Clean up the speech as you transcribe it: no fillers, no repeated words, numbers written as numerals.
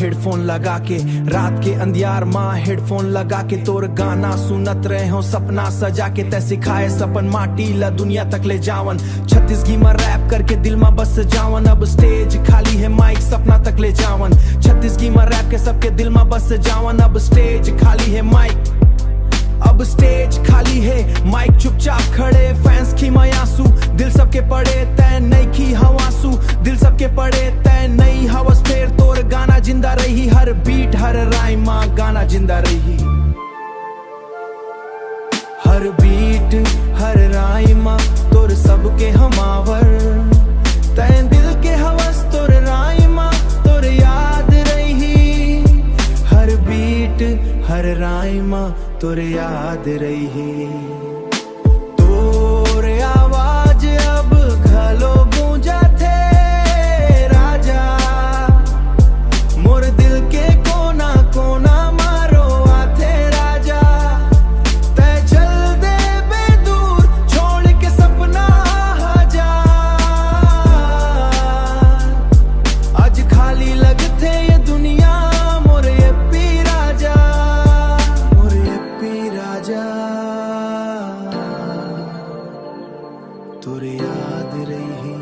Headphone लगा के, रात के अंधियार माँ हेडफोन लगा के तोर गाना सुनत रहे हो सपना सजा के। तै सिखाए सपन माटी ला दुनिया तक ले जावन, छत्तीसगढ़ी में रैप करके दिल में बस जावन। अब स्टेज खाली है माइक सपना तक ले जावन, छत्तीसगढ़ी में रैप के सबके दिल में बस जावन। अब स्टेज खाली है माइक, अब स्टेज खाली है माइक चुपचाप खड़े, फैंस की मयासू दिल सबके पड़े तय नई की हवासू, दिल सबके पड़े तय नई हवस। फेर तोर गाना जिंदा रही, हर बीट हर राइम गाना जिंदा रही, हर बीट हर राइम तोर सबके हमावर। तय दिल के हवस तोर राइम तोर याद रही, हर बीट हर राइम तोर याद रही। तोर आवाज अब घलो गूंजा थे राजा, मोर दिल के कोना कोना मारो आथे राजा। तै चल दे बेदूर छोड़ के सपना हजार, आज खाली लगथे ये दुनिया मोर एप्पी राजा, मोर एप्पी राजा तोर याद रही।